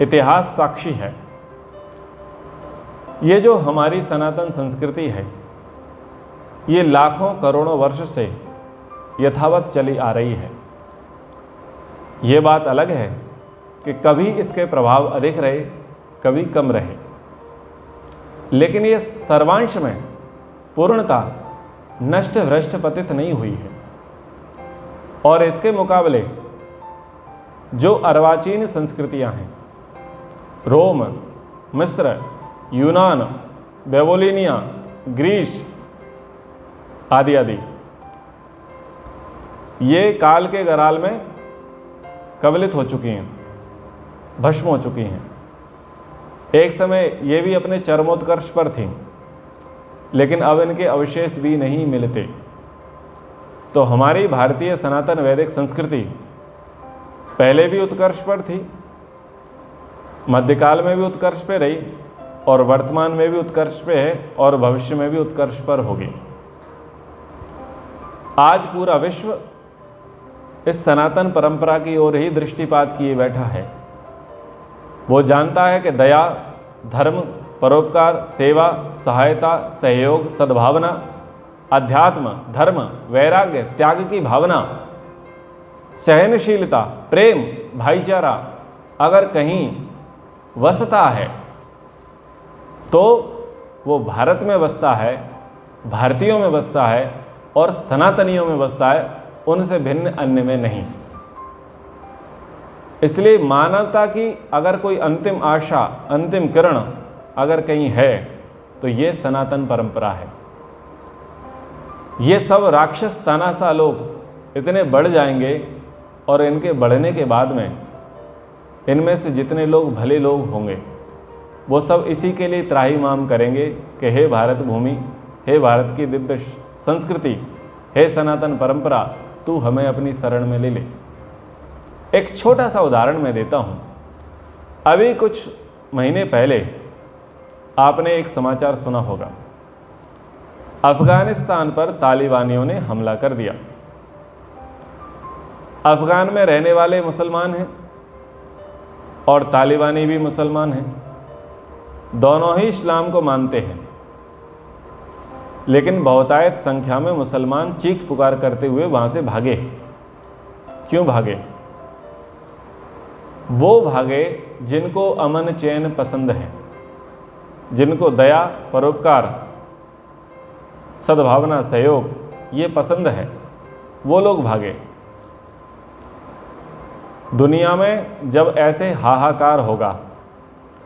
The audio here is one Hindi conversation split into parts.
इतिहास साक्षी है। ये जो हमारी सनातन संस्कृति है, ये लाखों करोड़ों वर्ष से यथावत चली आ रही है। ये बात अलग है कि कभी इसके प्रभाव अधिक रहे, कभी कम रहे, लेकिन ये सर्वांश में पूर्णतः नष्ट भ्रष्ट पतित नहीं हुई है। और इसके मुकाबले जो अर्वाचीन संस्कृतियां हैं, रोम, मिस्र, यूनान, बेबोलिनिया, ग्रीस आदि आदि, ये काल के गराल में कबलित हो चुकी हैं, भस्म हो चुकी हैं। एक समय ये भी अपने चरमोत्कर्ष पर थीं, लेकिन अब इनके अवशेष भी नहीं मिलते। तो हमारी भारतीय सनातन वैदिक संस्कृति पहले भी उत्कर्ष पर थी, मध्यकाल में भी उत्कर्ष पे रही, और वर्तमान में भी उत्कर्ष पे है, और भविष्य में भी उत्कर्ष पर होगी। आज पूरा विश्व इस सनातन परंपरा की ओर ही दृष्टिपात किए बैठा है। वो जानता है कि दया, धर्म, परोपकार, सेवा, सहायता, सहयोग, सद्भावना, अध्यात्म, धर्म, वैराग्य, त्याग की भावना, सहनशीलता, प्रेम, भाईचारा अगर कहीं वसता है तो वो भारत में बसता है, भारतीयों में बसता है और सनातनियों में बसता है, उनसे भिन्न अन्य में नहीं। इसलिए मानवता की अगर कोई अंतिम आशा, अंतिम किरण अगर कहीं है तो ये सनातन परंपरा है। ये सब राक्षस तानाशाह लोग इतने बढ़ जाएंगे, और इनके बढ़ने के बाद में इनमें से जितने लोग भले लोग होंगे वो सब इसी के लिए त्राहिमाम करेंगे कि हे भारत भूमि, हे भारत की दिव्य संस्कृति, हे सनातन परंपरा, तू हमें अपनी शरण में ले ले। एक छोटा सा उदाहरण मैं देता हूँ। अभी कुछ महीने पहले आपने एक समाचार सुना होगा, अफगानिस्तान पर तालिबानियों ने हमला कर दिया। अफगान में रहने वाले मुसलमान हैं और तालिबानी भी मुसलमान हैं, दोनों ही इस्लाम को मानते हैं, लेकिन बहुतायत संख्या में मुसलमान चीख पुकार करते हुए वहां से भागे। क्यों भागे? वो भागे जिनको अमन चैन पसंद है, जिनको दया, परोपकार, सद्भावना, सहयोग ये पसंद है, वो लोग भागे। दुनिया में जब ऐसे हाहाकार होगा,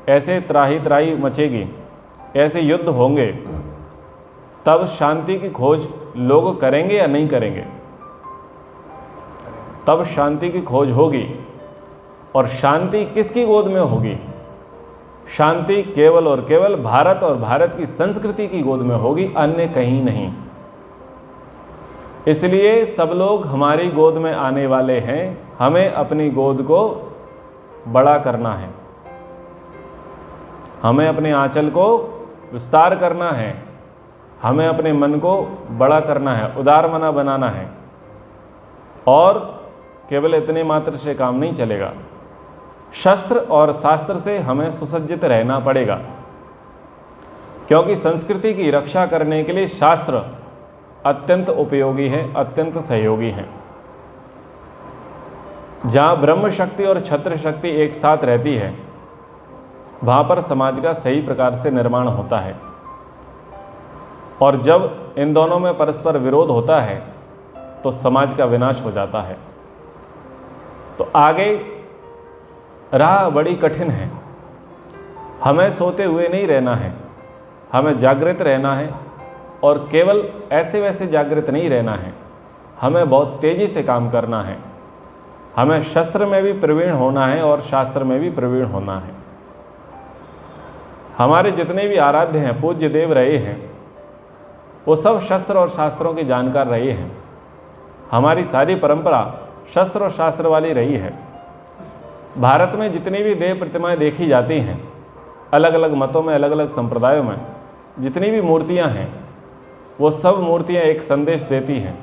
ऐसे त्राही त्राही मचेगी, ऐसे युद्ध होंगे, तब शांति की खोज लोग करेंगे या नहीं करेंगे? तब शांति की खोज होगी। और शांति किसकी गोद में होगी? शांति केवल और केवल भारत और भारत की संस्कृति की गोद में होगी, अन्य कहीं नहीं। इसलिए सब लोग हमारी गोद में आने वाले हैं। हमें अपनी गोद को बड़ा करना है, हमें अपने आंचल को विस्तार करना है, हमें अपने मन को बड़ा करना है, उदार मना बनाना है। और केवल इतने मात्र से काम नहीं चलेगा, शस्त्र और शास्त्र से हमें सुसज्जित रहना पड़ेगा, क्योंकि संस्कृति की रक्षा करने के लिए शास्त्र अत्यंत उपयोगी है, अत्यंत सहयोगी हैं। जहाँ ब्रह्म शक्ति और छत्र शक्ति एक साथ रहती है, वहाँ पर समाज का सही प्रकार से निर्माण होता है। और जब इन दोनों में परस्पर विरोध होता है तो समाज का विनाश हो जाता है। तो आगे राह बड़ी कठिन है। हमें सोते हुए नहीं रहना है, हमें जागृत रहना है, और केवल ऐसे वैसे जागृत नहीं रहना है, हमें बहुत तेज़ी से काम करना है। हमें शस्त्र में भी प्रवीण होना है और शास्त्र में भी प्रवीण होना है। हमारे जितने भी आराध्य हैं, पूज्य देव रहे हैं, वो सब शस्त्र और शास्त्रों के जानकार रहे हैं। हमारी सारी परंपरा शस्त्र और शास्त्र वाली रही है। भारत में जितनी भी देव प्रतिमाएं देखी जाती हैं, अलग अलग मतों में, अलग अलग संप्रदायों में जितनी भी मूर्तियां हैं, वो सब मूर्तियां एक संदेश देती हैं।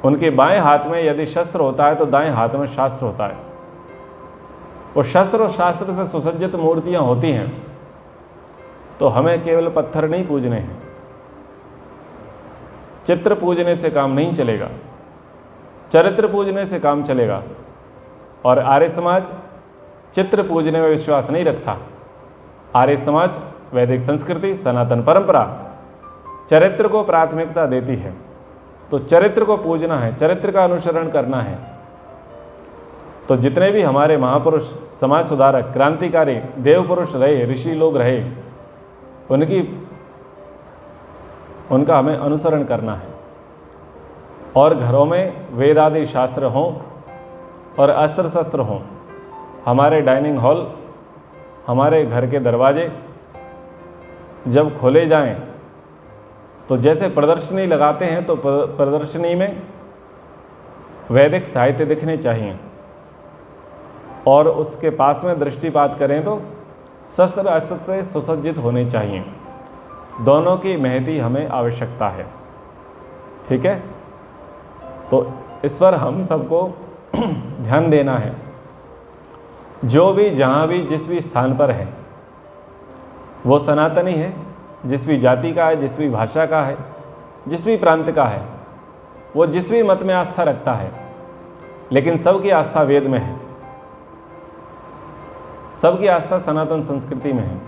उनके बाएं हाथ में यदि शस्त्र होता है तो दाएं हाथ में शास्त्र होता है। वो शस्त्र और शास्त्र से सुसज्जित मूर्तियां होती हैं, तो हमें केवल पत्थर नहीं पूजने हैं, चित्र पूजने से काम नहीं चलेगा, चरित्र पूजने से काम चलेगा। और आर्य समाज चित्र पूजने में विश्वास नहीं रखता। आर्य समाज, वैदिक संस्कृति, सनातन परंपरा चरित्र को प्राथमिकता देती है। तो चरित्र को पूजना है, चरित्र का अनुसरण करना है। तो जितने भी हमारे महापुरुष, समाज सुधारक, क्रांतिकारी, देव पुरुष रहे, ऋषि लोग रहे, उनका हमें अनुसरण करना है। और घरों में वेद आदि शास्त्र हों और अस्त्र शस्त्र हों। हमारे डाइनिंग हॉल, हमारे घर के दरवाजे जब खोले जाएं, तो जैसे प्रदर्शनी लगाते हैं, तो प्रदर्शनी में वैदिक साहित्य दिखने चाहिए, और उसके पास में दृष्टिपात करें तो शस्त्र अस्त्र से सुसज्जित होने चाहिए। दोनों की महती हमें आवश्यकता है। ठीक है, तो इस पर हम सबको ध्यान देना है। जो भी, जहाँ भी, जिस भी स्थान पर है, वो सनातनी है, जिस भी जाति का है, जिस भी भाषा का है, जिस भी प्रांत का है, वो जिस भी मत में आस्था रखता है, लेकिन सबकी आस्था वेद में है, सबकी आस्था सनातन संस्कृति में है।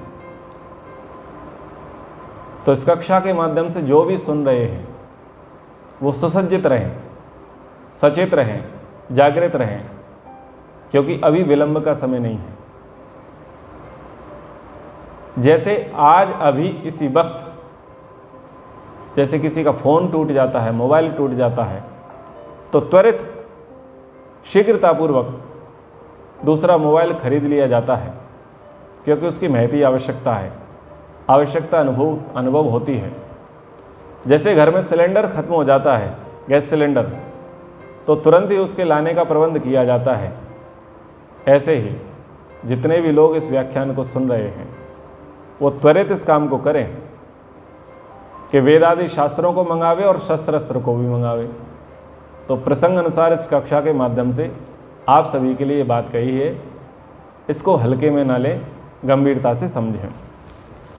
तो इस कक्षा के माध्यम से जो भी सुन रहे हैं वो सुसज्जित रहें, सचेत रहें, जागृत रहें, क्योंकि अभी विलंब का समय नहीं है। जैसे आज अभी इसी वक्त, जैसे किसी का फ़ोन टूट जाता है, मोबाइल टूट जाता है, तो त्वरित शीघ्रतापूर्वक दूसरा मोबाइल खरीद लिया जाता है, क्योंकि उसकी महती आवश्यकता है, आवश्यकता अनुभव होती है। जैसे घर में सिलेंडर खत्म हो जाता है, गैस सिलेंडर, तो तुरंत ही उसके लाने का प्रबंध किया जाता है। ऐसे ही जितने भी लोग इस व्याख्यान को सुन रहे हैं, वो त्वरित इस काम को करें कि वेद आदि शास्त्रों को मंगावे और शस्त्र अस्त्र को भी मंगावे। तो प्रसंग अनुसार इस कक्षा के माध्यम से आप सभी के लिए ये बात कही है, इसको हल्के में ना लें, गंभीरता से समझें।